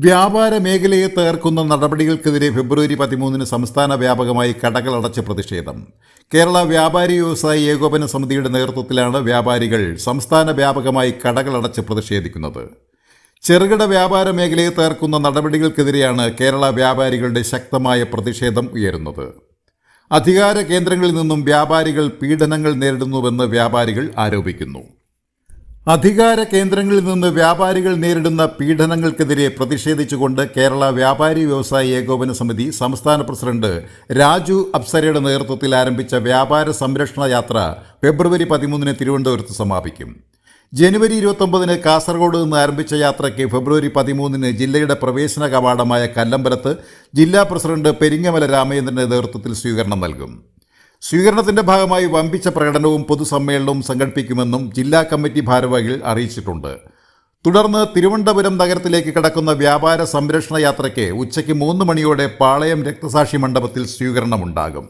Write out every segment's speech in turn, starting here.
വ്യാപാര മേഖലയെ തകർക്കുന്ന നടപടികൾക്കെതിരെ ഫെബ്രുവരി 13 സംസ്ഥാന വ്യാപകമായി കടകളടച്ച് പ്രതിഷേധം. കേരള വ്യാപാരി വ്യവസായി ഏകോപന സമിതിയുടെ നേതൃത്വത്തിലാണ് വ്യാപാരികൾ സംസ്ഥാന വ്യാപകമായി കടകളടച്ച് പ്രതിഷേധിക്കുന്നത്. ചെറുകിട വ്യാപാര മേഖലയെ തകർക്കുന്ന നടപടികൾക്കെതിരെയാണ് കേരള വ്യാപാരികളുടെ ശക്തമായ പ്രതിഷേധം ഉയരുന്നത്. അധികാര കേന്ദ്രങ്ങളിൽ നിന്നും വ്യാപാരികൾ പീഡനങ്ങൾ നേരിടുന്നുവെന്ന് വ്യാപാരികൾ ആരോപിക്കുന്നു. അധികാര കേന്ദ്രങ്ങളിൽ നിന്ന് വ്യാപാരികൾ നേരിടുന്ന പീഡനങ്ങൾക്കെതിരെ പ്രതിഷേധിച്ചുകൊണ്ട് കേരള വ്യാപാരി വ്യവസായി ഏകോപന സമിതി സംസ്ഥാന പ്രസിഡന്റ് രാജു അപ്സരയുടെ നേതൃത്വത്തിൽ ആരംഭിച്ച വ്യാപാര സംരക്ഷണ യാത്ര ഫെബ്രുവരി 13 തിരുവനന്തപുരത്ത് സമാപിക്കും. ജനുവരി 29 കാസർഗോഡ് നിന്ന് ആരംഭിച്ച യാത്രയ്ക്ക് ഫെബ്രുവരി 13 ജില്ലയുടെ പ്രവേശന കവാടമായ കല്ലമ്പലത്ത് ജില്ലാ പ്രസിഡന്റ് പെരിങ്ങമല രാമചന്ദ്രന്റെ നേതൃത്വത്തിൽ സ്വീകരണം നൽകും. സ്വീകരണത്തിന്റെ ഭാഗമായി വമ്പിച്ച പ്രകടനവും പൊതുസമ്മേളനവും സംഘടിപ്പിക്കുമെന്നും ജില്ലാ കമ്മിറ്റി ഭാരവാഹികൾ അറിയിച്ചിട്ടുണ്ട്. തുടർന്ന് തിരുവനന്തപുരം നഗരത്തിലേക്ക് കടക്കുന്ന വ്യാപാര സംരക്ഷണ യാത്രയ്ക്ക് ഉച്ചയ്ക്ക് 3 മണിയോടെ പാളയം രക്തസാക്ഷി മണ്ഡപത്തിൽ സ്വീകരണമുണ്ടാകും.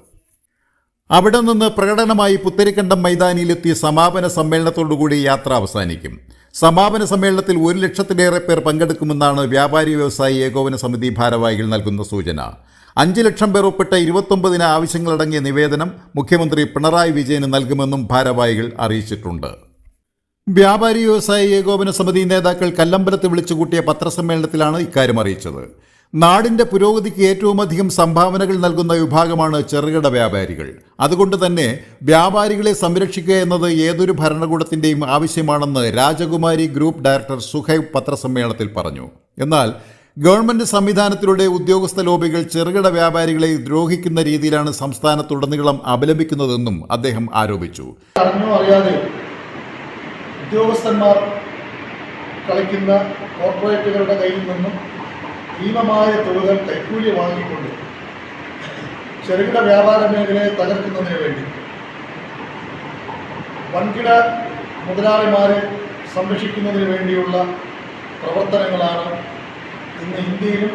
അവിടെ നിന്ന് പ്രകടനമായി പുത്തരിക്കണ്ടം മൈതാനിയിലെത്തി സമാപന സമ്മേളനത്തോടുകൂടി യാത്ര അവസാനിക്കും. സമാപന സമ്മേളനത്തിൽ 1 ലക്ഷത്തിലേറെ പേർ പങ്കെടുക്കുമെന്നാണ് വ്യാപാരി വ്യവസായി ഏകോപന സമിതി ഭാരവാഹികൾ നൽകുന്ന സൂചന. 5 ലക്ഷം പേർ ഒപ്പിട്ട 29 ആവശ്യങ്ങളടങ്ങിയ നിവേദനം മുഖ്യമന്ത്രി പിണറായി വിജയന് നൽകുമെന്നും ഭാരവാഹികൾ അറിയിച്ചിട്ടുണ്ട്. വ്യാപാരി വ്യവസായി ഏകോപന സമിതി നേതാക്കൾ കല്ലമ്പലത്ത് വിളിച്ചുകൂട്ടിയ പത്രസമ്മേളനത്തിലാണ് ഇക്കാര്യം അറിയിച്ചത്. നാടിന്റെ പുരോഗതിക്ക് ഏറ്റവും അധികം സംഭാവനകൾ നൽകുന്ന വിഭാഗമാണ് ചെറുകിട വ്യാപാരികൾ. അതുകൊണ്ട് തന്നെ വ്യാപാരികളെ സംരക്ഷിക്കുക എന്നത് ഏതൊരു ഭരണകൂടത്തിന്റെയും ആവശ്യമാണെന്ന് രാജകുമാരി ഗ്രൂപ്പ് ഡയറക്ടർ സുഹൈബ് പത്രസമ്മേളനത്തിൽ പറഞ്ഞു. എന്നാൽ ഗവൺമെന്റ് സംവിധാനത്തിലൂടെ ഉദ്യോഗസ്ഥ ലോബികൾ ചെറുകിട വ്യാപാരികളെ ദ്രോഹിക്കുന്ന രീതിയിലാണ് സംസ്ഥാനത്തുടനീളം അപലപിക്കുന്നതെന്നും അദ്ദേഹം ആരോപിച്ചു. അറിയാതെ ഉദ്യോഗസ്ഥന്മാർ കളിക്കുന്ന കോർപ്പറേറ്റുകളുടെ കയ്യിൽ നിന്നും ഭീമമായ തുകകൾ കൈക്കൂലി വാങ്ങിക്കൊണ്ട് ചെറുകിട വ്യാപാര മേഖലയെ തകർക്കുന്നതിന് വേണ്ടി വൻകിട മുതലാളിമാരെ സംരക്ഷിക്കുന്നതിന് വേണ്ടിയുള്ള പ്രവർത്തനങ്ങളാണ് ഇന്ന് ഇന്ത്യയിലും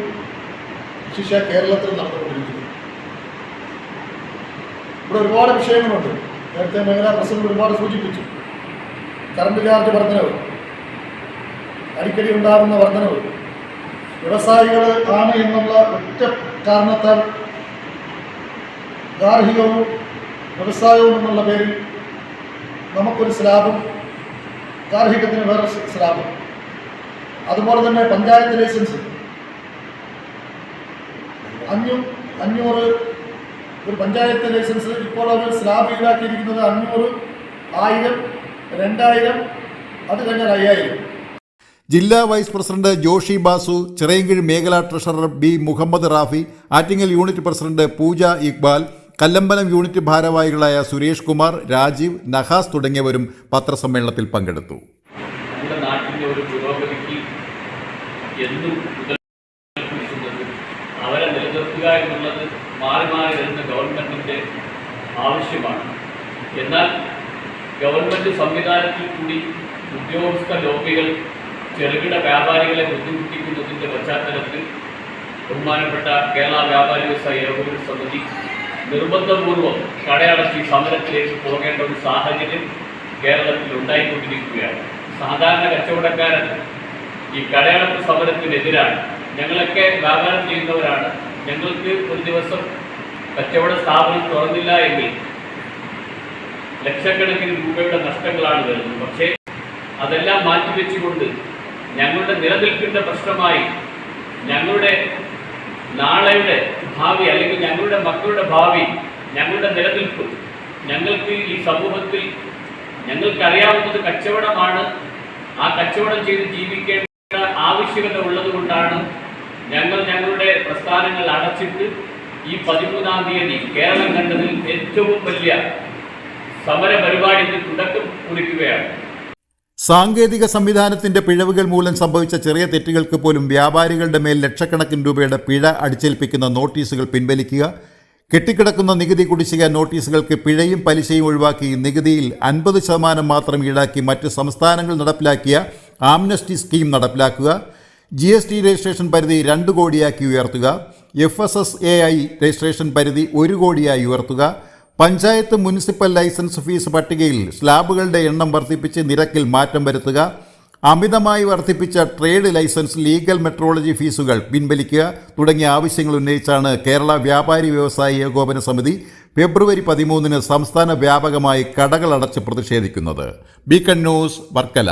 വിശേഷിച്ച് കേരളത്തിൽ നടന്നുകൊണ്ടിരിക്കുന്നത്. ഇവിടെ ഒരുപാട് വിഷയങ്ങളുണ്ട്. നേരത്തെ മേഖലാ പ്രസിഡന്റ് ഒരുപാട് സൂചിപ്പിച്ചു. കറണ്ട് ചാർജ് വർധനവ്, അടിക്കടി ഉണ്ടാകുന്ന വർധനവ്, വ്യവസായികൾ ആണ് എന്നുള്ള ഒറ്റ കാരണത്താൽ ഗാർഹികവും വ്യവസായവും എന്നുള്ള പേരിൽ നമുക്കൊരു സ്ലാബും ഗാർഹികത്തിന് വേറെ സ്ലാബും, അതുപോലെ തന്നെ പഞ്ചായത്ത് ലൈസൻസ് 500 ഒരു പഞ്ചായത്ത് ലൈസൻസ് ഇപ്പോൾ അവർ സ്ലാബ് ഈടാക്കിയിരിക്കുന്നത് 500, 1000, 2000, അത് കഴിഞ്ഞാൽ 5000. ജില്ലാ വൈസ് പ്രസിഡന്റ് ജോഷി ബാസു, ചിറയൻകീഴ് മേഖലാ treasurer B Muhammad Rafi, Attingal unit president Pooja Iqbal, Kallambalam unit ഭാരവാഹികളായ സുരേഷ് കുമാർ, രാജീവ്, നഹാസ് തുടങ്ങിയവരും പത്രസമ്മേളനത്തിൽ പങ്കെടുത്തു. അവരെ നിലനിർത്തുക എന്നുള്ളത് മാറി മാറി വരുന്ന ഗവൺമെൻറ്റിൻ്റെ ആവശ്യമാണ്. എന്നാൽ ഗവൺമെൻറ് സംവിധാനത്തിൽ കൂടി ഉദ്യോഗസ്ഥ ലോബികൾ ചെറുകിട വ്യാപാരികളെ ബുദ്ധിമുട്ടിക്കുന്നതിൻ്റെ പശ്ചാത്തലത്തിൽ ബഹുമാനപ്പെട്ട കേരള വ്യാപാരി വ്യവസായി ഏകോപന സമിതി നിർബന്ധപൂർവം കടയടച്ച് സമരത്തിലേക്ക് പോകേണ്ട ഒരു സാഹചര്യം കേരളത്തിൽ ഉണ്ടായിക്കൊണ്ടിരിക്കുകയാണ്. സാധാരണ കച്ചവടക്കാരൻ ഈ കടയടപ്പ് സമരത്തിനെതിരാണ്. ഞങ്ങളൊക്കെ വ്യാപാരം ചെയ്യുന്നവരാണ്. ഞങ്ങൾക്ക് ഒരു ദിവസം കച്ചവട സ്ഥാപനം തുറന്നില്ല എങ്കിൽ ലക്ഷക്കണക്കിന് രൂപയുടെ നഷ്ടങ്ങളാണ് വരുന്നത്. പക്ഷേ അതെല്ലാം മാറ്റിവെച്ചുകൊണ്ട് ഞങ്ങളുടെ നിലനിൽപ്പിൻ്റെ പ്രശ്നമായി ഞങ്ങളുടെ നാളെയുടെ ഭാവി അല്ലെങ്കിൽ ഞങ്ങളുടെ മക്കളുടെ ഭാവി, ഞങ്ങളുടെ നിലനിൽപ്പ്, ഞങ്ങൾക്ക് ഈ സമൂഹത്തിൽ ഞങ്ങൾക്കറിയാവുന്നത് കച്ചവടമാണ്. ആ കച്ചവടം ചെയ്ത് ജീവിക്കേണ്ട ആവശ്യകത ഉള്ളതുകൊണ്ടാണ് ഞങ്ങളുടെ പ്രസ്ഥാനങ്ങൾ അടച്ചിട്ട് ഈ 13-ാം തീയതി കേരളം കണ്ടതിൽ ഏറ്റവും വലിയ സമര പരിപാടിക്ക് തുടക്കം കുറിക്കുകയാണ്. സാങ്കേതിക സംവിധാനത്തിന്റെ പിഴവുകൾ മൂലം സംഭവിച്ച ചെറിയ തെറ്റുകൾക്ക് പോലും വ്യാപാരികളുടെ മേൽ ലക്ഷക്കണക്കിന് രൂപയുടെ പിഴ അടിച്ചേൽപ്പിക്കുന്ന നോട്ടീസുകൾ പിൻവലിക്കുക, കെട്ടിക്കിടക്കുന്ന നികുതി കുടിശ്ശിക നോട്ടീസുകൾക്ക് പിഴയും പലിശയും ഒഴിവാക്കി നികുതിയിൽ 50% മാത്രം ഈടാക്കി മറ്റ് സംസ്ഥാനങ്ങൾ നടപ്പിലാക്കിയ ആംനസ്റ്റി സ്കീം നടപ്പിലാക്കുക, GST രജിസ്ട്രേഷൻ പരിധി 2 കോടിയാക്കി ഉയർത്തുക, FSSAI രജിസ്ട്രേഷൻ പരിധി 1 കോടിയായി ഉയർത്തുക, പഞ്ചായത്ത് മുനിസിപ്പൽ ലൈസൻസ് ഫീസ് പട്ടികയിൽ സ്ലാബുകളുടെ എണ്ണം വർദ്ധിപ്പിച്ച് നിരക്കിൽ മാറ്റം വരുത്തുക, അമിതമായി വർദ്ധിപ്പിച്ച ട്രേഡ് ലൈസൻസ്, ലീഗൽ മെട്രോളജി ഫീസുകൾ പിൻവലിക്കുക തുടങ്ങിയ ആവശ്യങ്ങൾ ഉന്നയിച്ചാണ് കേരള വ്യാപാരി വ്യവസായി ഏകോപന സമിതി ഫെബ്രുവരി 13 സംസ്ഥാന വ്യാപകമായി കടകളടച്ച് പ്രതിഷേധിക്കുന്നത്. Beacon news, Varkala.